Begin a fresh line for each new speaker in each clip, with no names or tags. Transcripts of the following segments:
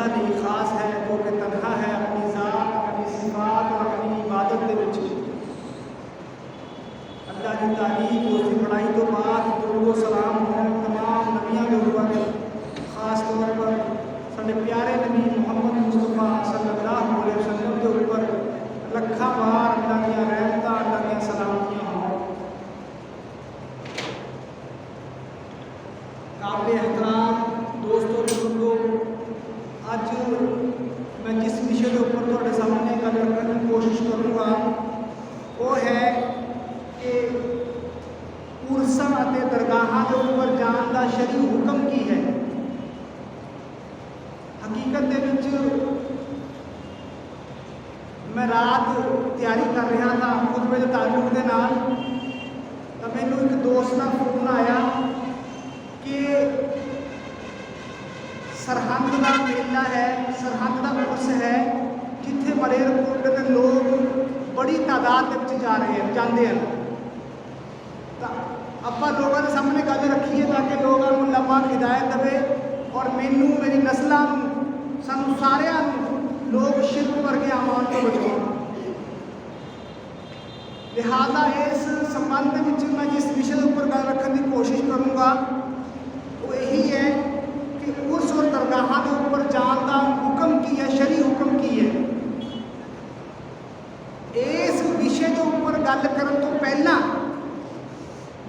اللہ نہیں خاص ہے جو کہ تنہا ہے اپنی ذات اپنی صفات اور اپنی عبادت دے وچ اللہ کی تعریف اس کی بڑائی تو بعد درود و سلام ہوں تمام نبیوں کے اوپر خاص طور پر سارے پیارے نبی محمد مصطفیٰ صلی اللہ علیہ وسلم کے اوپر لکھاں بار اللہ کی رحمتاں اللہ کی سلامتیاں ہوں۔ قابل احترام دوستوں بزرگوں، اج میں جس وشے کے اوپر تھوڑے سامنے گل رکھنے کی کوشش کروں گا وہ ہے کہ عرساں اتے درگاہاں کے اوپر جان کا شرعی حکم کی ہے۔ حقیقت دے وچ میں رات تیاری کر رہا تھا خطبے کے تعلق کے نال، تو مینوں ایک دوست کا فون آیا کہ سرہند کا میلہ ہے، سرہند کا عرس ہے جتھے ملیرکوٹلے کے لوگ بڑی تعداد کے جا رہے ہیں جاندے ہیں۔ تو اپا لوگوں کے سامنے گل رکھیے تاکہ لوگوں کو اللہ پاک ہدایت دے اور مینوں میری نسلاں سانوں سارے لوگ شرک ورگے اعمال تو بچاؤ۔ لہٰذا اس سبندھ وچ میں جس وشے کے اوپر گل رکھنے کی کوشش کروں گا وہ یہی ہے کہ عرس اور درگاہاں کے اوپر جان کا حکم کی ہے، شرعی حکم کی ہے۔ اس وشے کے اوپر گل کرنے تو پہلا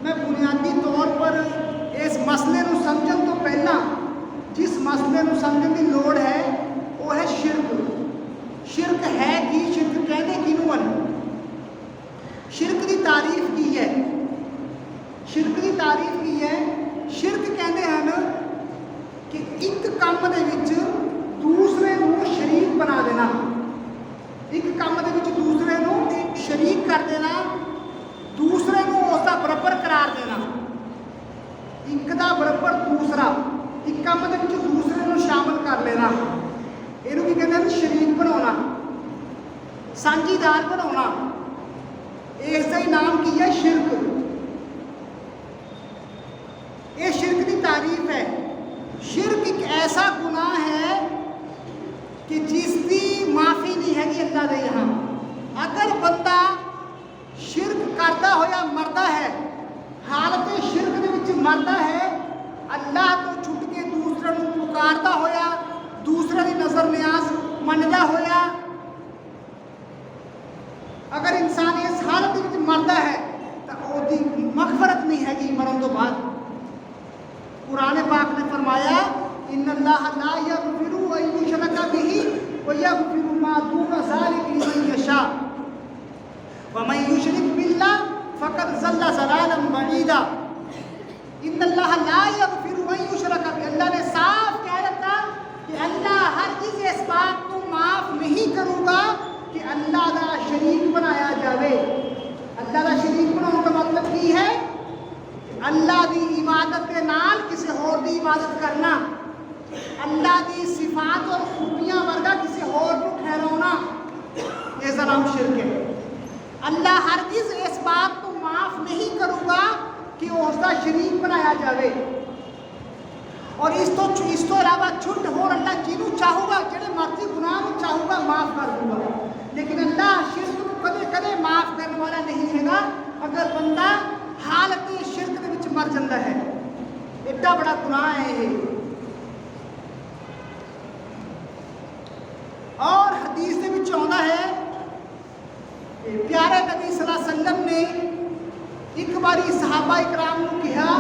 میں بنیادی طور پر اس مسئلے کو سمجھن تو پہلا جس مسئلے کو سمجھن کی لوڑ ہے وہ ہے شرک۔ شرک ہے کی، شرک کہنے کینوں ہیں؟ شرک کی تعریف کی ہے، شرک کی تعریف کی ہے۔ شرک کہتے ہیں کہ ایک کام دے وچ دوسرے نو شریک بنا دینا، ایک کام دے وچ دوسرے نو شریک کر دینا، دوسرے نو اس دا برابر قرار دینا، ایک دا برابر دوسرا، ایک کام دے وچ دوسرے نو شامل کر لینا، اینو کی کہتے ہیں شریک بنانا، سانجھیدار بنانا۔ اس کا نام کی ہے شرک۔ یہ شرک کی تعریف ہے۔ شرک ایک ایسا گناہ ہے کہ جس کی معافی نہیں ہے اللہ دے یہاں۔ اگر بندہ شرک کرتا ہوا مردا ہے، حالت شرک دے وچ مردا ہے، اللہ تو چھٹ کے دوسرے نو پکارتا ہوا، دوسرے کی نظر نیاز مندا ہوا، اگر انسان اس حالت وچ مردا ہے تو وہ مغفرت نہیں ہے گی مرن تو بعد۔ قرآن پاک نے فرمایا ان اللہ لا یغفر ان یشرک بہ ویغفر ما دون ذلک لمن یشاء ومن یشرک باللہ فقد ضل ضلالا بعیدا۔ ان اللہ لا یغفر ان یشرک بہ، اللہ نے صاف کہہ رکھا کہ اللہ ہرگز اس بات کو معاف نہیں کروں گا کہ اللہ کا شریک بنایا جاوے۔ اللہ کا شریک بنانے کا مطلب کی ہے اللہ دی عبادت کے نال کسی اور دی عبادت کرنا، اللہ دی صفات اور خوبیاں ورگا کسی اور کو ٹھہرانا، یہ نام شرک ہے۔ اللہ ہرگز اس بات کو معاف نہیں کروں گا کہ اس کا شریک بنایا جاوے، اور اس تو علاوہ چھٹ ہو اللہ جنوں چاہوں گا جڑے مرضی گناہ کو چاہوں گا معاف کر دوں گا، لیکن اللہ شرک کو کدے کدے معاف کرنے والا نہیں ہے گا اگر بندہ حالت شرک دے وچ مر جاتا ہے۔ ایڈا بڑا گناہ ہے یہ۔ اور حدیث دے وچ آندا ہے پیارے نبی صلی اللہ علیہ وسلم نے ایک باری صحابہ اکرام کو کہا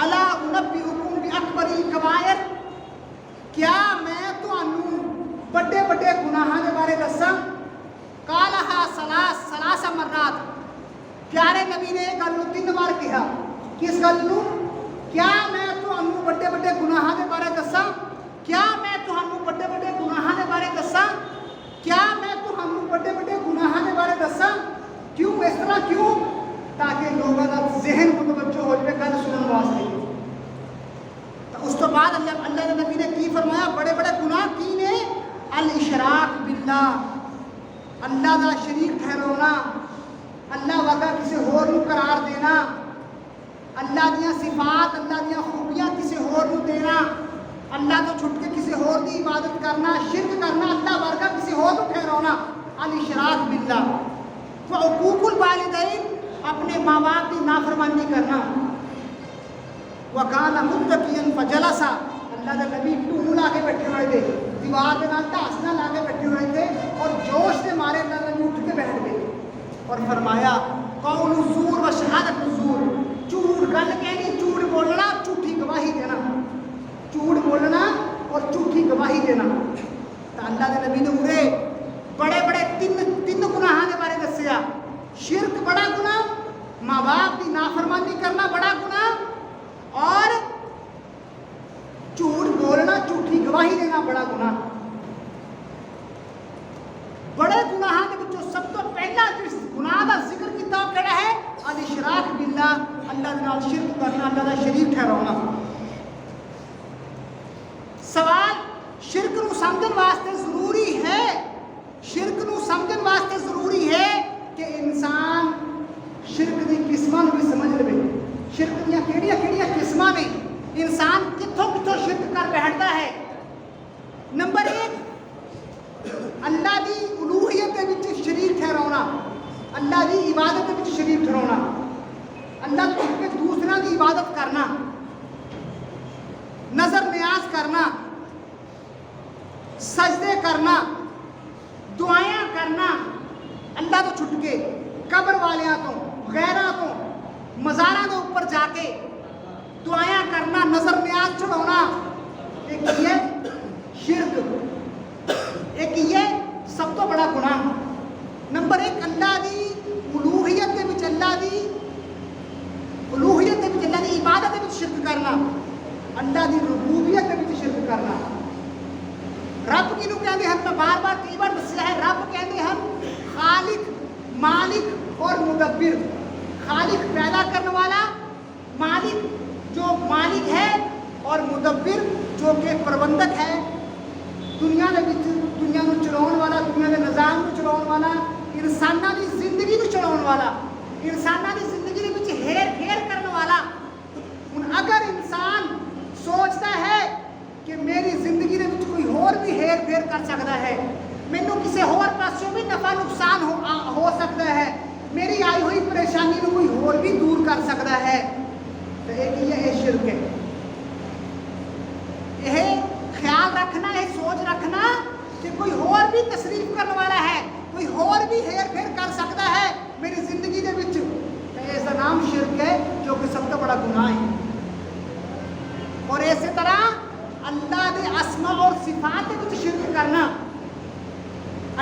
الا انبئکم باکبر الکبائر، کیا میں تانوں بڑے بڑے گناہاں دے بارے دساں؟ قالھا ثلاث مرات، پیارے نبی نے یہ گل 3 بار کہا۔ کس گل نو؟ کیا میں تانوں بڑے بڑے گناہاں دے بارے دساں؟ کیا میں تانوں بڑے بڑے گناہاں دے بارے دساں؟ کیا میں تانوں بڑے بڑے گناہاں دے بارے دساں؟ کیوں اس طرح کیوں؟ تاکہ لوگوں کا ذہن متوجہ ہو جائے گل سنن واسطے۔ تو اس تو بعد اللہ کے نبی نے کی فرمایا؟ بڑے بڑے گناہ کی نے؟ الاشراک باللہ، اللہ کا شریک ٹھہرانا، اللہ ورگا کسی اور کو قرار دینا، اللہ دیا صفات اللہ دیا خوبیاں کسی اور کو دینا، اللہ تو چھٹ کے کسی اور کی عبادت کرنا، شرک کرنا، اللہ ورگا کسی اور کو ٹھہرانا، الاشراک باللہ، وعقوق الوالدین، اپنے ماں باپ کی نافرمانی کرنا، وکانا متقیا فجلسا، اللہ کے نبی ٹو لا کے بیٹھے ہوئے تھے، دیوار کے نال ٹاسنا لا کے بیٹھے ہوئے تھے اور جوش سے مارے اللہ نبی اٹھ کے بیٹھ گئے اور فرمایا قول الزور و شہادت الزور، جھوٹ گل کہنی، جھوٹ بولنا، جھوٹی گواہی دینا، جھوٹ بولنا اور جھوٹی گواہی دینا۔ تو اللہ کے نبی نے انہیں بڑے بڑے تین گناہاں کے بارے دسیا، شرک بڑا گناہ، ماں باپ کی نافرمانی کرنا بڑا گناہ، اور جھوٹ بولنا، جھوٹی گواہی دینا بڑا گناہ۔ بڑے گناہاں کے وچوں سب تو پہلا جس گناہ کا ذکر کیتا وہ کیڑا ہے؟ الاشراک باللہ، اللہ دے نال شرک کرنا، اللہ دا شریک ٹھہرانا۔ سوال شرک نو سمجھن واسطے ضروری ہے، شرک نو سمجھن واسطے ضروری ہے کہ انسان شرک دی قسماں نو بھی سمجھ لے، شرک دیاں کیڑیاں کیڑیاں قسماں نے، انسان کتھوں کتھوں شرک کر بیٹھتا ہے۔ نمبر 1، اللہ دی الوہیت دے وچ شریک ٹھہرانا، اللہ دی عبادت دے وچ شریک ٹھہرانا، اللہ تو چھٹ کے دوسروں کی عبادت کرنا، نظر نیاز کرنا، سجدے کرنا، دعائیں کرنا، اللہ تو چھٹ کے قبر والیاں تو، غیراں تو، مزاراں دے اوپر جا کے دعائیں کرنا، نظر نیاز چڑھانا، ایک یہ شرک، ایک یہ سب تو بڑا گناہ۔ نمبر 1، اللہ دی الوہیت دے وچ، اللہ دی الوہیت دے وچ، اللہ دی عبادت دے وچ شرک کرنا، اللہ دی ربوبیت دے وچ شرک کرنا۔ رب کینوں کہندے ہیں؟ میں بار بار کئی بار دسیا ہے، رب کہندے ہیں خالق، مالک اور مدبر۔ خالق پیدا کرنے والا، مالک جو مالک ہے، اور مدبر جو کہ پروندک ہے، دنیا دے وچ دنیا نو چلاؤن والا، دنیا دے نظام نو چلاؤن والا، انساناں دی زندگی نو چلاؤن والا، انساناں دی زندگی دے وچ ہیر پھیر کرنے والا۔ ہن اگر انسان سوچتا ہے کہ میری زندگی دے وچ کوئی اور بھی ہیر پھیر کر سکتا ہے، مینوں کسی اور پاسوں بھی نفع نقصان ہو سکتا ہے، میری آئی ہوئی پریشانی نو کوئی اور بھی دور کر سکتا ہے، تو ایک یہ شرک ہے۔ یہ خیال رکھنا، یہ سوچ رکھنا کہ کوئی اور بھی تصریف کرنے والا ہے، کوئی اور بھی ہیر پھیر کر سکتا ہے میری زندگی دے وچ، اس کا نام شرک ہے، جو کہ سب سے بڑا گناہ ہے۔ اور اسی طرح اللہ دے اسماء اور صفات دے وچ شرک کرنا،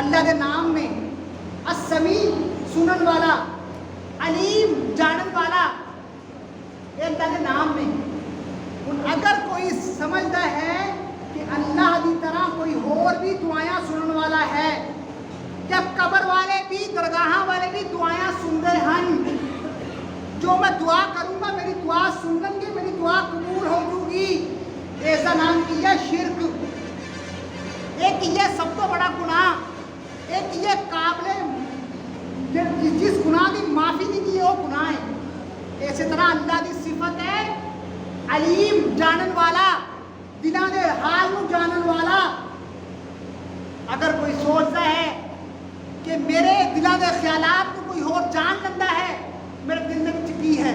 اللہ دے نام میں السمیع سنن والا، علیم جانن والا، یہ اللہ کے نام میں۔ اگر کوئی سمجھتا ہے کہ اللہ کی طرح کوئی اور بھی دعائیں سنن والا ہے، یا قبر والے بھی، درگاہ والے بھی دعائیں سنتے ہیں، جو میں دعا کروں گا میری دعا سن لیں گے، میری دعا قبول ہو جائے گی، ایسا نام کیا شرک۔ ایک یہ سب تو بڑا گناہ، ایک یہ قابل جس گناہ کی معافی نہیں کی وہ گناہ ہے۔ اسی طرح اللہ کی صفت ہے علیم جانن والا، دلاں دے حال نو جانن والا۔ اگر کوئی سوچتا ہے کہ میرے دلاں دے خیالات کو کوئی اور جان لیتا ہے، میرے دل میں کچھ کی ہے،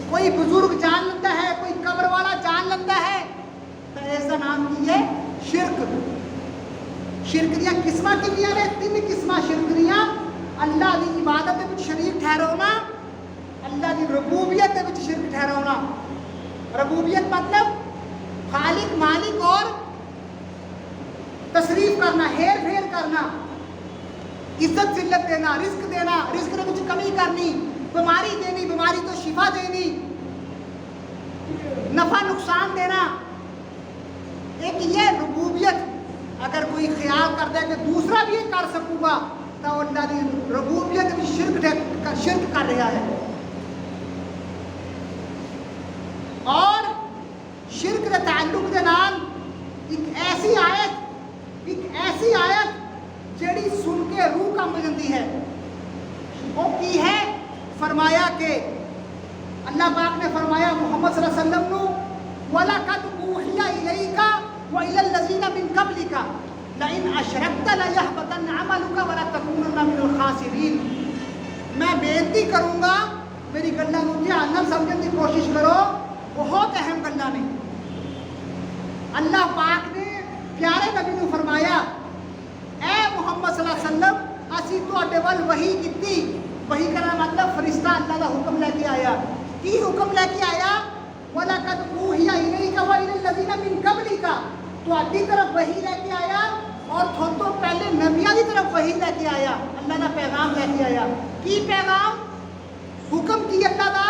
کوئی بزرگ جان لیتا ہے، کوئی قبر والا جان لیتا ہے، تو ایسا نام کی ہے شرک۔ شرک دیا قسمہ کنیاں نے؟ 3 قسمہ شرک دیا۔ اللہ دی عبادت دے وچ شریک ٹھہرانا، اللہ دی ربوبیت دے وچ شرک ٹھہرانا۔ ربوبیت مطلب خالق، مالک اور تصریف کرنا، ہیر پھیر کرنا، عزت ذلت دینا، رزق دینا، رزق دے وچ کمی کرنی، بیماری دینی، بیماری تو شفا دینی، نفع نقصان دینا۔ ایک یہ ربوبیت، اگر کوئی خیال کرتا ہے کہ دوسرا بھی یہ کر سکوں گا تو اللہ کی ربوبیت بھی شرک کر رہا ہے۔ اور شرک کے تعلق کے نال ایک ایسی آیت جیڑی سن کے روح کم جاتی ہے، وہ کی ہے؟ فرمایا کہ اللہ پاک نے فرمایا محمد صلی اللہ علیہ وسلم نو وَلَقَدْ أُوحِيَ إِلَيْكَ وَإِلَى الَّذِينَ مِن قَبْلِكَ لَئِنْ أَشْرَكْتَ لَيَحْبَطَنَّ عَمَلُكَ وَلَتَكُونَنَّ مِنَ الْخَاسِرِينَ. میں بےنتی کروں گا میری گلاں نوں دھیان نال سمجھن دی کوشش کرو. بہت اہم گلاں نے. اللہ پاک نے پیارے نبی نوں فرمایا اے محمد صلی اللہ علیہ وسلم اسی تواڈے ول وحی کیتی. وحی کرنا مطلب فرشتہ اللہ دا حکم لے کے آیا. کی حکم لے کے آیا؟ وَلَقَدْ أُوحِيَ إِلَيْكَ وَإِلَى الَّذِينَ مِن قَبْلِكَ. تواڈی طرف وحی لے کے آیا اور تھون تو پہلے نبیاں دی طرف وحی لے کے آیا. اللہ دا پیغام لے کے آیا. کی پیغام؟ حکم کی اللہ دا؟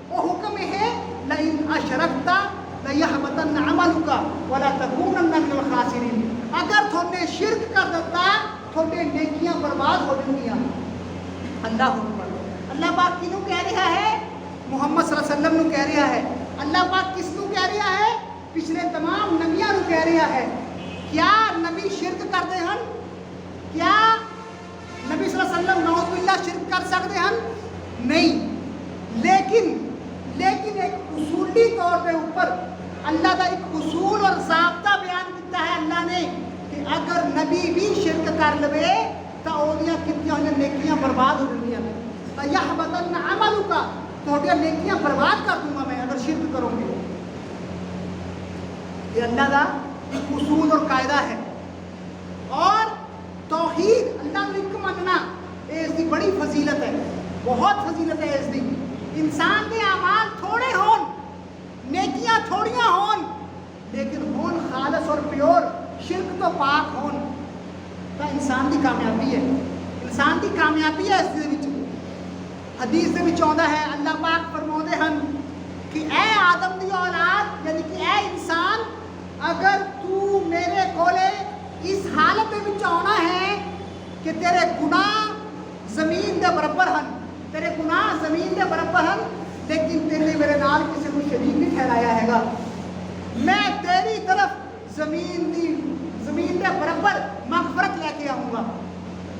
وہ حکم ہے لَئِنْ أَشْرَكْتَ لَيَحْبَطَنَّ عَمَلُكَ وَلَتَكُونَنَّ مِنَ الْخَاسِرِينَ. اگر تھون نے شرک کر دیتا تھوڑے نیکیاں برباد ہو جاندیاں. اللہ اکبر. اللہ پاک کینوں کہہ رہا ہے؟ محمد صلی اللہ علیہ وسلم نو کہہ رہا ہے. اللہ پاک کس نو کہہ رہا ہے؟ پچھلے تمام نبیاں نو کہہ رہا ہے. کیا نبی شرک کرتے ہیں؟ کیا نبی صلی اللہ علیہ وسلم نعوذ باللہ شرک کر سکتے ہیں؟ نہیں. لیکن ایک اصولی طور پہ اوپر اللہ کا ایک اصول اور ضابطہ بیان کیتا ہے اللہ نے کہ اگر نبی بھی شرک کر لے تو اودیاں کتنی ہوئی نیکیاں برباد ہو جاندیاں. یحبطن عملک تہاڈیاں نیکیاں برباد کر دوں گا میں اگر شرک کرو گے. یہ اللہ کا ایک اصول اور قاعدہ ہے. اور توحید اللہ کو ایک مننا اس کی بڑی فضیلت ہے. بہت فضیلت ہے اس کی. انسان کے اعمال تھوڑے ہون نیکیاں تھوڑیاں ہون لیکن ہون خالص اور پیور شرک تو پاک ہون تو انسان کی کامیابی ہے. انسان کی کامیابی ہے. اس دے حدیث دے وچ آندا ہے اللہ پاک فرماؤندے ہیں کہ اے آدم دی اولاد یعنی کہ اے انسان اگر تو میرے کولے اس حالت وچ آنا ہے کہ تیرے گناہ زمین دے برابر ہیں تیرے گناہ زمین دے برابر ہیں لیکن تیرے میرے نال کسی کو شریک نہیں ٹھہرایا ہے گا. میں تیری طرف زمین دے برابر مغفرت لے کے آؤں گا.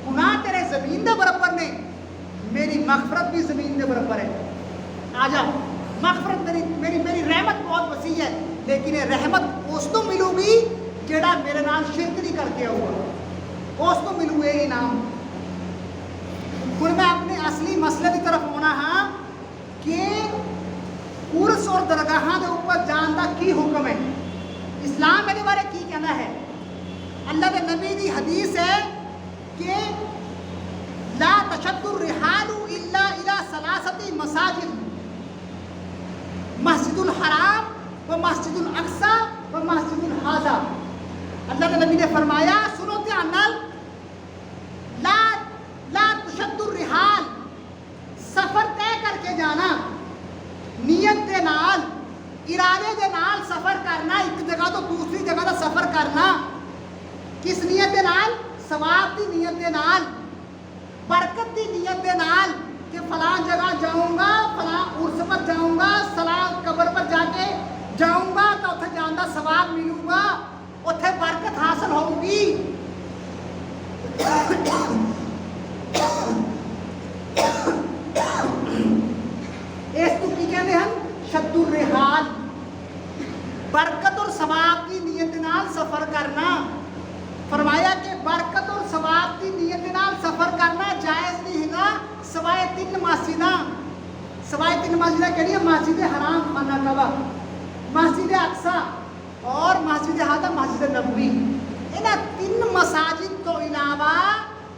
گناہ تیرے زمین دے برابر نے میری مغفرت بھی زمین دے برابر ہے. آ جا مغفرت میری رحمت بہت وسیع ہے لیکن یہ رحمت اس کو ملو گی جڑا میرے نال شرک نہیں کر کے آؤ گا. اس کو ملو یہ انعام. ہن میں اپنے اصلی مسئلے کی طرف آنا ہاں کہ عرس اور درگاہاں دے اوپر جان دا کی حکم ہے. اسلام میرے بارے کی کہنا ہے؟ اللہ کے نبی دی حدیث ہے کہ لا تشد الرحال الا الى ثلاثه مساجد مسجد الحرام و مسجد الاقصی و مسجد الحاضہ. اللہ کے نبی نے فرمایا سنو دھیان نال لا تشد الرحال سفر طے کر کے جانا نیت دے نال ارادے دے نال سفر کرنا ایک جگہ تو دوسری جگہ دا سفر کرنا کس نیت دے نال؟ ثواب دی نیت دے نال برکت دی نیت دے نال کہ فلاں جگہ جاؤں گا فلاں عرس پر جاؤں گا فلاں قبر پر جا کے جاؤں گا تو اتنے جان دا ثواب ملوں گا اتنے برکت حاصل ہوگی. اس کو کی کہتے ہیں؟ شد الرحال. برکت اور ثواب کی نیت نال سفر کرنا. فرمایا کہ برکت اور ثواب کی نیت نال سفر کرنا جائز نہیں ہے سوائے 3 مسجداں. سوائے 3 مسجدیں کہڑی ہیں؟ مسجد حرام خانہ کعبہ مسجد اقصی اور مسجد حاضہ مسجد نبوی. انہاں 3 مساجد تو علاوہ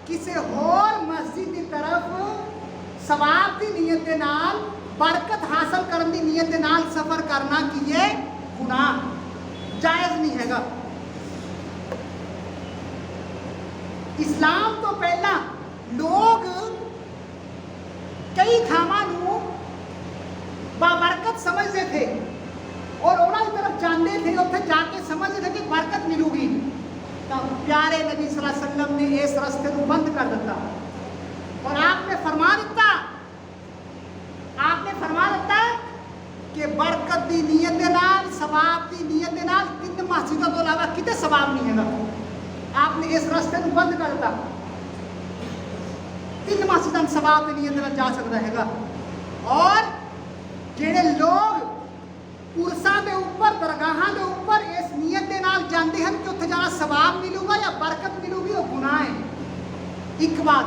کسی اور مسجد کی طرف ثواب کی نیت دے نال برکت حاصل کرنے کی نیت دے نال سفر کرنا کی یہ گناہ جائز نہیں ہے گا. اسلام تو پہلا لوگ کئی تھاواں نو بابرکت سمجھتے تھے اور انہوں کی طرف جانے تھے اتنے جا کے سمجھتے تھے کہ برکت ملو گی. تو پیارے نبی صلی اللہ علیہ وسلم نے اس راستے کو بند کر دیتا اور آپ نے فرما دیتا کہ برکت دی نیت دے نال ثواب دی نیت دے نال 3 مسجدوں تو علاوہ کتے ثواب نہیں ہے گا. آپ نے اس راستے کو بند کر دیتا. 3 مسجدوں ثواب دی نیت دے نال جا سکتا ہے گا. اور جڑے لوگ ਉਰਸਾਂ ਦੇ ਉੱਪਰ ਦਰਗਾਹਾਂ ਦੇ ਉੱਪਰ ਇਸ ਨੀਅਤ ਦੇ ਨਾਲ ਜਾਂਦੇ ਹਨ ਕਿ ਉੱਥੇ ਜਾਣਾ ਸਵਾਬ ਮਿਲੂਗਾ ਜਾਂ ਬਰਕਤ ਮਿਲੂਗੀ, ਉਹ ਗੁਨਾਹ ਹੈ। ਇੱਕ ਬਾਤ।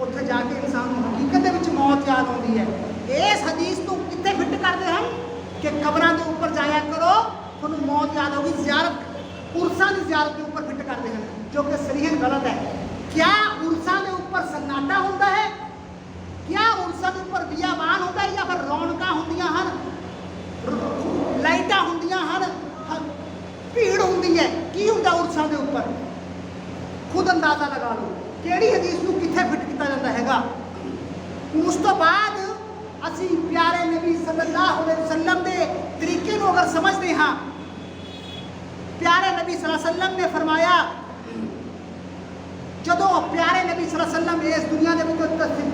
ਉੱਥੇ ਜਾ ਕੇ ਇਨਸਾਨ ਨੂੰ ਹਕੀਕਤ ਦੇ ਵਿੱਚ ਮੌਤ ਯਾਦ ਆਉਂਦੀ ਹੈ। ਇਸ ਹਦੀਸ ਨੂੰ ਕਿੱਥੇ ਫਿੱਟ ਕਰਦੇ ਹਨ ਕਿ ਕਬਰਾਂ ਦੇ ਉੱਪਰ ਜਾਇਆ ਕਰੋ, ਤੁਹਾਨੂੰ ਮੌਤ ਯਾਦ ਹੋਗੀ। ਜ਼ਿਆਰਤ ਉਰਸਾਂ ਦੀ ਜ਼ਿਆਰਤ ਦੇ ਉੱਪਰ ਫਿੱਟ ਕਰਦੇ ਹਨ, ਜੋ ਕਿ ਸਰੀਹਨ ਗਲਤ ਹੈ। ਕਿਆ ਉਰਸਾਂ ਦੇ ਉੱਪਰ ਸਨਾਟਾ ਹੁੰਦਾ ਹੈ? ਕਿਆ ਉਰਸਾਂ ਦੇ ਉੱਪਰ ਬਿਆਬਾਨ ਹੁੰਦਾ ਹੈ, ਜਾਂ ਫਿਰ ਰੌਣਕਾਂ ਹੁੰਦੀਆਂ ਹਨ, ਲਾਈਟਾਂ ਹੁੰਦੀਆਂ ਹਨ, ਭੀੜ ਹੁੰਦੀ ਹੈ? ਕੀ ਹੁੰਦਾ ਉਰਸਾਂ ਦੇ ਉੱਪਰ? ਖੁਦ ਅੰਦਾਜ਼ਾ ਲਗਾ ਲਓ ਕਿਹੜੀ ਹਦੀਸ ਨੂੰ ਕਿੱਥੇ ਫਿੱਟ ਕੀਤਾ ਜਾਂਦਾ ਹੈਗਾ। ਉਸ ਤੋਂ ਬਾਅਦ ਅਸੀਂ ਪਿਆਰੇ ਨਬੀ ਸੱਲੱਲਾਹੁ ਅਲੈਹਿ ਵਸੱਲਮ ਦੇ ਤਰੀਕੇ ਨੂੰ ਅਗਰ ਸਮਝਦੇ ਹਾਂ, ਪਿਆਰੇ ਨਬੀ ਸੱਲੱਲਾਹੁ ਅਲੈਹਿ ਵਸੱਲਮ ਨੇ ਫਰਮਾਇਆ, ਜਦੋਂ ਪਿਆਰੇ ਨਬੀ ਸੱਲੱਲਾਹੁ ਅਲੈਹਿ ਵਸੱਲਮ ਇਸ ਦੁਨੀਆ ਦੇ ਵਿੱਚ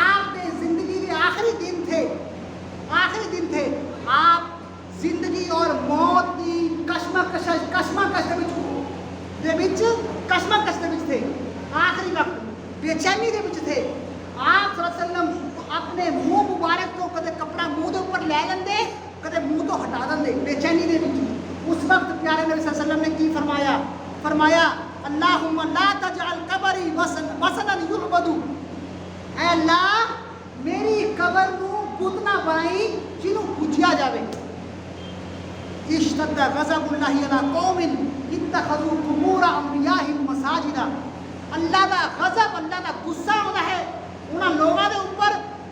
آپ نے زندگی کے آخری دن تھے، آپ زندگی اور موت کی کشمکش ਦੇ ਵਿੱਚ تھے، آخری وقت بےچینی ਦੇ ਵਿੱਚ تھے۔ آپ صلی اللہ علیہ وسلم اپنے منہ مبارک تو کدے کپڑا منہ دے اوپر لے لیندے، کدے منہ تو ہٹا دیندے بےچینی دے وچ۔ اس وقت پیارے نبی صلی اللہ علیہ وسلم نے کی فرمایا اللہم لا تجعل قبری وثنا یعبد، اے اللہ میری قبر نو بت نہ بنائی جنوں پوجیا جاوے۔ اشتد غضب اللہ علی قوم اتخذوا قبور انبیاءہم مساجدا، اللہ دا غضب، اللہ دا غصہ ہوتا ہے انہاں لوگاں دے اوپر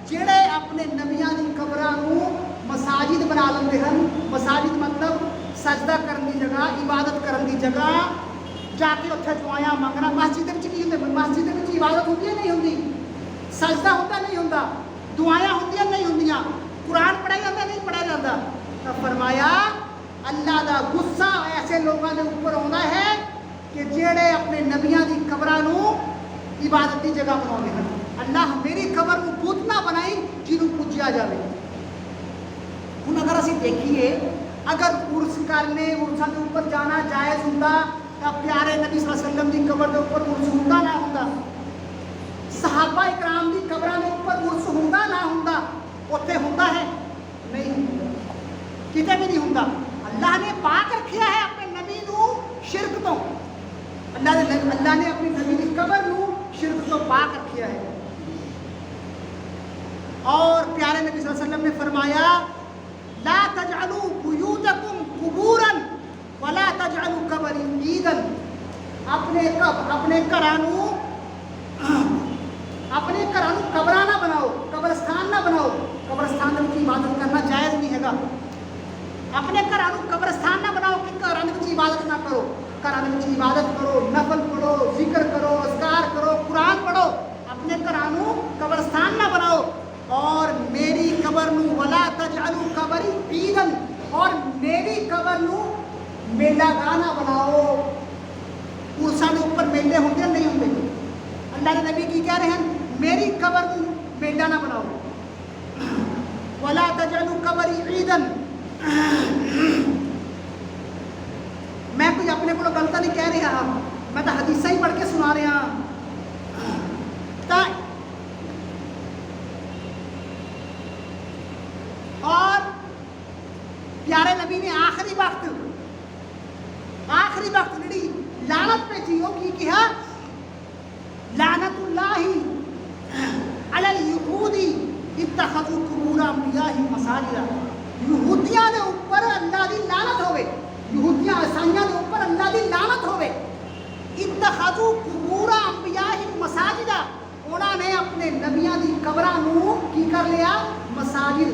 جڑے اپنے نبیاں دی قبراں نو مساجد بنا لیندے ہن۔ مساجد مطلب سجدہ کرن دی جگہ، عبادت کرن دی جگہ، جا کے اتنے دعائیں منگنا۔ مسجد دے وچ کی ہوندا؟ مسجد دے وچ عبادت ہوندی ہے نہیں ہوندی؟ سجدہ ہوتا نہیں ہوندا؟ دعائیں ہوندیاں نہیں ہوندیاں؟ قرآن پڑھایا جاتا نہیں پڑھایا جاتا؟ تو فرمایا اللہ دا غصہ ایسے لوگوں کے اوپر آتا ہے کہ جڑے اپنے نبیاں دی قبراں نو عبادت دی جگہ بناؤندے ہیں۔ اللہ میری قبر نو بت نہ بنائی جنوں پوجیا جاوے۔ ہن اگر اسی دیکھیے، اگر عرس کرنے، عرساں دے اوپر جانا جائز ہوندا تو پیارے نبی صلی اللہ علیہ وسلم دی قبر دے اوپر عرس ہوندا نہ ہوندا؟ صحابہ اکرام دی قبراں دے اوپر عرس ہوندا نہ ہوندا؟ اوتھے ہوندا ہے؟ نہیں، کتے بھی نہیں ہوندا۔ اللہ نے پاک رکھیا ہے اپنے نبی نو شرک تو، اللہ نے اپنی نبی کی قبر نو شرک تو پاک رکھیا ہے۔ اور پیارے نبی صلی اللہ علیہ وسلم نے فرمایا لا تجعلوا بیوتکم قبورا ولا تجعلوا قبری عیدا، اپنے گھراں نو قبراں نہ بناؤ، قبرستان نہ بناؤ۔ قبرستان میں عبادت کرنا جائز نہیں ہے گا۔ اپنے گھراں نو قبرستان نہ بناؤ کہ گھراں وچ عبادت نہ کرو۔ گھراں وچ عبادت کرو، نفل پڑھو، ذکر کرو، اذکار کرو، قرآن پڑھو۔ اپنے گھراں نو قبرستان نہ بناؤ۔ اور میری قبر نو ولا تجعلوا قبری عیدا، اور میری قبر نو میلہ گانا بناؤ۔ عرساں دے اوپر میلے ہوندے نہیں ہوندے؟ اللہ کے نبی کی کہہ رہے ہیں میری قبر نو میلہ نہ بناؤ۔ ولا تجعلوا قبری عیدا، میں کوئی اپنے کو غلط نہیں کہہ رہا، میں تو حدیثاں ہی پڑھ کے سنا رہا۔ اور پیارے نبی نے آخری وقت جڑی لعنت پہ جی وہ کی کہا لعنت اللہ علی الیہود اتخذوا قبور انبیاءہم مساجدا، یہودیاں دے اوپر اللہ دی لعنت ہوئے، یہودیاں عیسائیاں دے اوپر اللہ دی لعنت ہوئے۔ اتخذوا قبور انبیاءہم مساجدا، انہاں نے اپنے نبیاں دی قبراں نو کی کر لیا؟ مساجد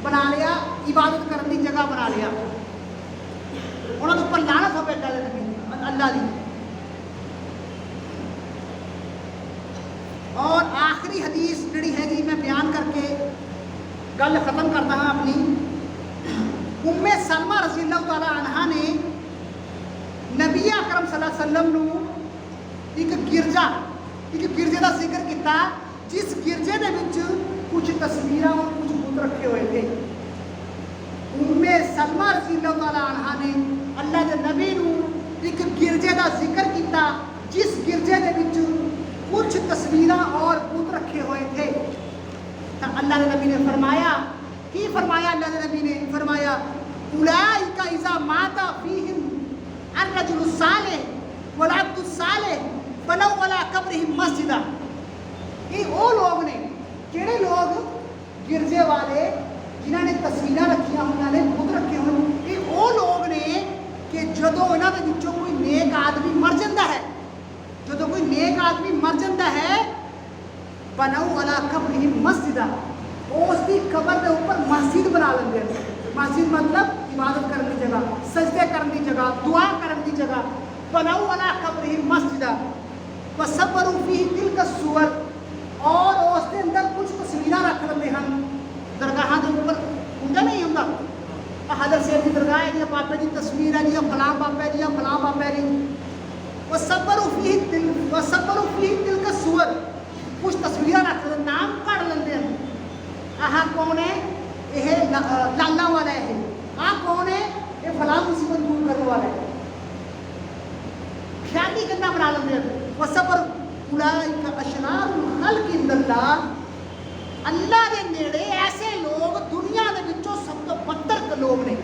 بنا لیا، عبادت کرنے کی جگہ بنا لیا۔ انہوں نے اوپر لعنت ہو بیٹھا اللہ دی۔ اور آخری حدیث جڑی ہے جی میں بیان کر کے گل ختم کرتا ہوں اپنی۔ ام سلمہ رضی اللہ تعالی عنہا نے نبی اکرم صلی اللہ علیہ وسلم نو ایک گرجے کا ذکر کیتا، جس گرجے دے وچ کچھ تصویراں اور کچھ بت رکھے ہوئے تھے۔ ام سلمہ رضی اللہ تعالی عنہا نے اللہ کے نبی نو ایک گرجے کا ذکر کیتا، جس گرجے دے وچ کچھ تصویراں اور بت رکھے ہوئے تھے۔ تو اللہ کے نبی نے فرمایا، کی فرمایا اللہ کے نبی نے فرمایا اولئک اذا مات فیہم الرجل الصالح والعبد الصالح بنوا علی قبرہم مسجدا، یہ وہ لوگ نے کہڑے لوگ گرجے والے جنہوں نے تصویراں رکھیاں ہوئی نے بت رکھے ہوئے، یہ وہ لوگ نے کہ جدو یہاں کے وچوں کوئی نیک آدمی مر جاتا ہے، جدو کوئی نیک آدمی مر جاتا ہے بنوا علی قبرہم مسجدا، اس کی قبر کے اوپر مسجد بنا لیندے ہیں۔ مسجد مطلب عبادت کرنے کی جگہ، سجدے کرنے کی جگہ، دعا کرنے کی جگہ، بنوا علی قبرہم مسجدا وصوروا فیہ تلک الصور، اور اس کے اندر کچھ تصویراں رکھ لیندے ہیں درگاہاں کے اوپر، ہوندا نہیں ہوندا حضرت سید کی درگاہ ہے جی، بابے کی تصویر ہے جی، فلاں بابا ہے جی، فلاں بابا ہے جی، وصوروا فیہ تلک الصور، کچھ تصویراں رکھ لیندے، نام پڑھ لیندے ہیں، آہا کون ہے، یہ لالا والا ہے، آ کون ہے، یہ فلاں مصیبت دور کرنے والا ہے، خیالی گندا بنا لیندے ہیں۔ وصبر اولئک اشرار الخلق عند اللہ، اللہ دے نیڑے ایسے لوگ دنیا دے وچوں سب تو بدتر لوگ نے،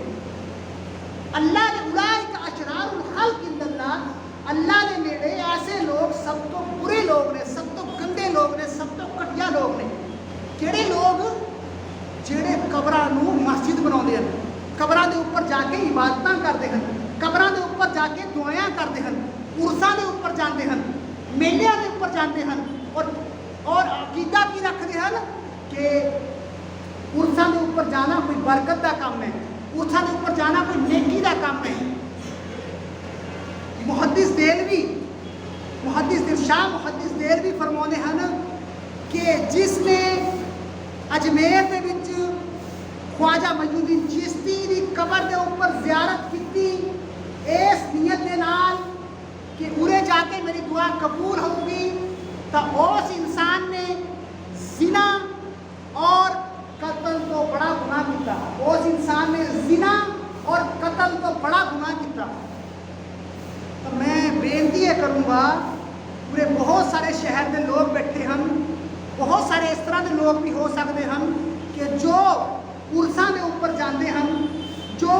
اللہ دے اولئک اشرار الخلق عند اللہ، اللہ دے نیڑے ایسے لوگ سب تو برے لوگ نے، سب تو گندے لوگ نے، سب تو گھٹیا لوگ نے، کہڑے لوگ جہے قبراں نو مسجد بناؤندے ہیں، قبراں دے اوپر جا کے عبادتاں کرتے ہیں، قبراں دے اوپر جا کے دعائیں کرتے ہیں، عرساں دے اوپر جاندے ہیں، میلیاں دے اوپر جاندے ہیں، اور عقیدہ کی رکھتے ہیں کہ عرساں دے اوپر جانا کوئی برکت دا کام ہے، عرساں دے اوپر جانا کوئی نیکی دا کام ہے۔ شاہ محدث دہلوی فرماؤندے ہیں کہ جس نے اجمیر دے وچ خواجہ معین الدین چشتی دی قبر دے اوپر زیارت کیتی اس نیت دے نال کہ ارے جا کے میری دعا قبول ہوگی، تو اس انسان نے زنا اور قتل تو بڑا گناہ کیتا، اس انسان نے زنا اور قتل تو بڑا گناہ کیتا۔ تو میں بےنتی یہ کروں گا، پورے بہت سارے شہر کے لوگ بیٹھے ہیں، بہت سارے اس طرح کے لوگ بھی ہو سکتے ہیں کہ جو عرساں کے اوپر جاندے ہیں، جو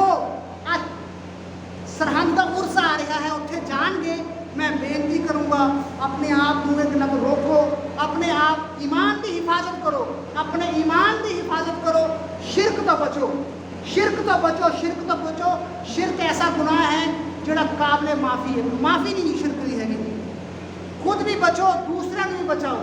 سرحد عرس آ رہا ہے اتنے جان گے، میں بےنتی کروں گا اپنے آپ کو ایک لگ روکو، اپنے آپ ایمان کی حفاظت کرو، اپنے ایمان کی حفاظت کرو، شرک تو بچو، شرک تو بچو، شرک تو بچو۔ شرک ایسا گناہ ہے جڑا قابل معافی ہے، معافی نہیں شرک دی ہے، خود بھی بچو دوسرے بھی بچاؤ،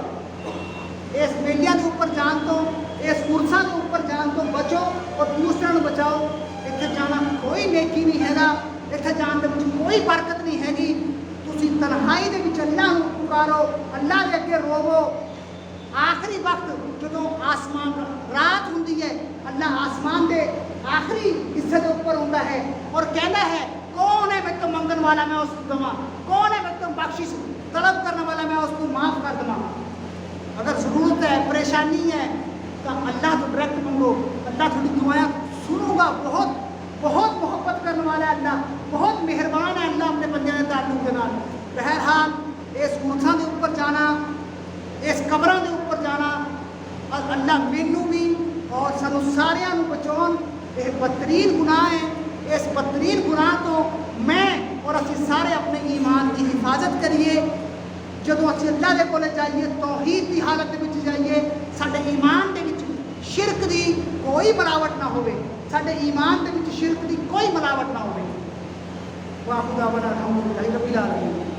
اس میلیاں کے اوپر جان تو، اس عرساں کے اوپر جان تو بچو اور دوسرے کو بچاؤ۔ اتنے جانا کوئی نیکی نہیں ہے، اتنے جان کے کوئی برکت نہیں ہے، تسی تنہائی دے وچ اللہ نو پکارو، اللہ دے اگے روو۔ آخری وقت جدو آسمان رات ہوندی ہے، اللہ آسمان دے آخری حصے دے اوپر ہوندا ہے اور کہنا ہے کون ہے میرے تو منگن والا، میں اس کو دواں، کون ہے میرے تو بخشش طلب کرنے والا، میں اس کو معاف کر دواں۔ اگر ضرورت ہے، پریشانی ہے تو اللہ تو ڈائریکٹ منگو، اللہ تھوڑی دعائیں سنوں گا۔ بہت بہت محبت کرنے والا ہے اللہ، بہت مہربان ہے اللہ اپنے بندے کے تعلق کے نال۔ بہرحال اس عرساں دے اوپر جانا، اس قبراں دے اوپر جانا، اور اللہ مینوں بھی اور سانو ساریاں نوں بچاؤن، یہ بدترین گناہ ہے۔ اس بدترین گناہ تو میں اور اسی سارے اپنے ایمان کی حفاظت کریے۔ جدوں اسی اللہ دے کولے جائیے، توحید کی حالت دے وچ جائیے، ساڈے ایمان دے وچ شرک دی کوئی ملاوٹ نہ ہوے، ساڈے ایمان دے وچ شرک دی کوئی ملاوٹ نہ ہوے۔ واخر دعوانا الحمدللہ رب العالمین۔